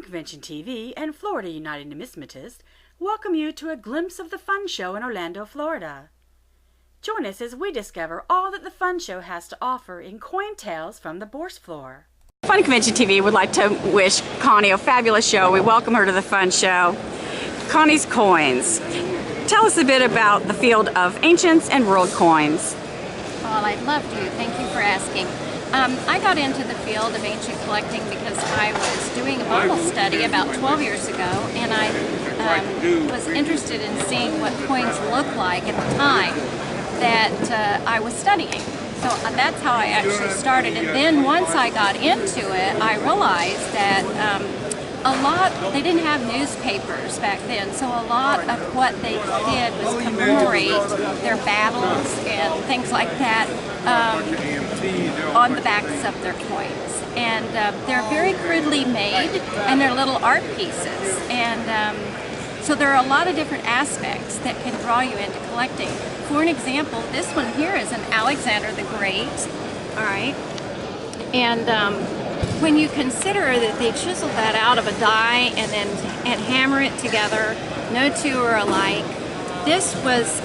Convention TV and Florida United Numismatists welcome you to a glimpse of the Fun Show in Orlando, Florida. Join us as we discover all that the Fun Show has to offer in coin tales from the Bourse floor. Fun Convention TV would like to wish Connie a fabulous show. We welcome her to the Fun Show. Connie's Coins. Tell us a bit about the field of ancients and world coins. Well, I'd love to. Thank you for asking. I got into the field of ancient collecting because I was doing a Bible study about 12 years ago, and I was interested in seeing what coins looked like at the time that I was studying. So that's how I actually started. And then once I got into it, I realized that they didn't have newspapers back then, so a lot of what they did was commemorate their battles and things like that on the backs of their coins. And they're very crudely made, and they're little art pieces. And so there are a lot of different aspects that can draw you into collecting. For an example, this one here is an Alexander the Great, all right? And when you consider that they chiseled that out of a die and hammer it together, no two are alike. This was,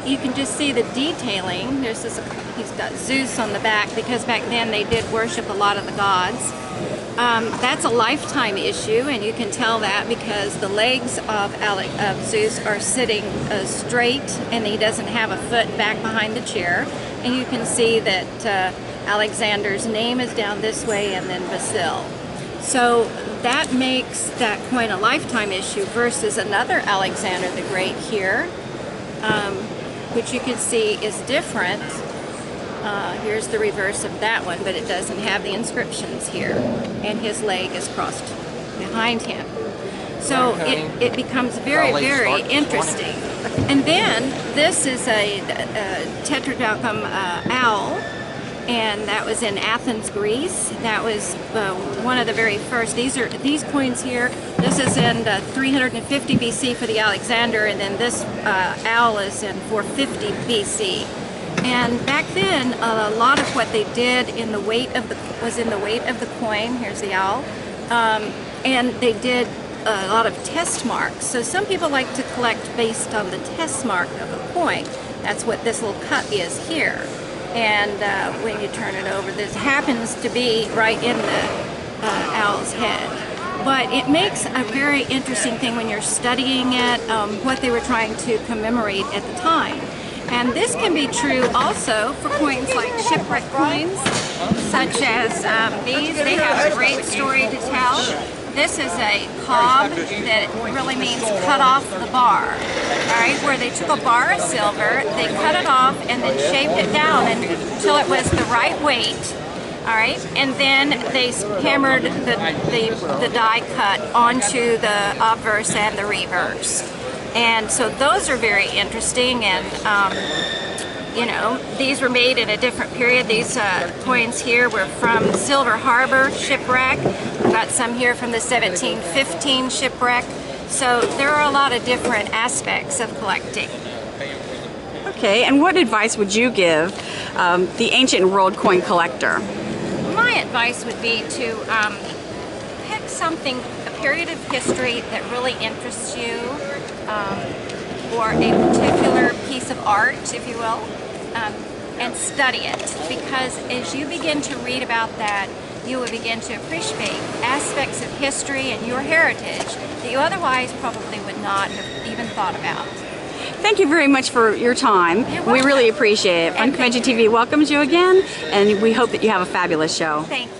you can just see the detailing. There's this, he's got Zeus on the back because back then they did worship a lot of the gods. That's a lifetime issue, and you can tell that because the legs of Zeus are sitting straight, and he doesn't have a foot back behind the chair. And you can see that Alexander's name is down this way, and then Basil. So that makes that coin a lifetime issue versus another Alexander the Great here, which you can see is different. Here's the reverse of that one, but it doesn't have the inscriptions here, and his leg is crossed behind him. So it becomes very, very interesting. And then this is a tetradrachm owl, and that was in Athens, Greece. That was one of the very first. These coins here. This is in 350 BC for the Alexander, and then this owl is in 450 BC. And back then, a lot of what they did in the weight of was in the weight of the coin. Here's the owl, and they did a lot of test marks. So some people like to collect based on the test mark of a coin. That's what this little cut is here. And when you turn it over, this happens to be right in the owl's head. But it makes a very interesting thing when you're studying it, what they were trying to commemorate at the time. And this can be true also for coins like shipwreck coins, such as these. They have a great story to tell. This is a cob that really means cut off the bar, all right, where they took a bar of silver, they cut it off and then shaved it down until it was the right weight, all right, and then they hammered the die cut onto the obverse and the reverse. And so those are very interesting, and you know, these were made in a different period. These coins here were from Silver Harbor shipwreck. We've got some here from the 1715 shipwreck. So there are a lot of different aspects of collecting. Okay, and what advice would you give the ancient world coin collector? My advice would be to pick something, a period of history that really interests you, or a particular piece of art, if you will, and study it, because as you begin to read about that, you will begin to appreciate aspects of history and your heritage that you otherwise probably would not have even thought about. Thank you very much for your time. We really appreciate it. Fun Convention TV welcomes you again, and we hope that you have a fabulous show. Thank you.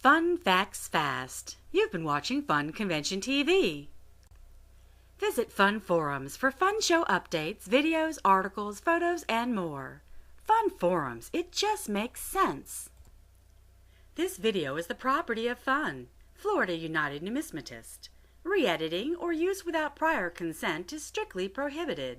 Fun Facts Fast. You've been watching Fun Convention TV. Visit Fun Forums for fun show updates, videos, articles, photos, and more. Fun Forums, it just makes sense. This video is the property of Fun, Florida United Numismatist. Re-editing or use without prior consent is strictly prohibited.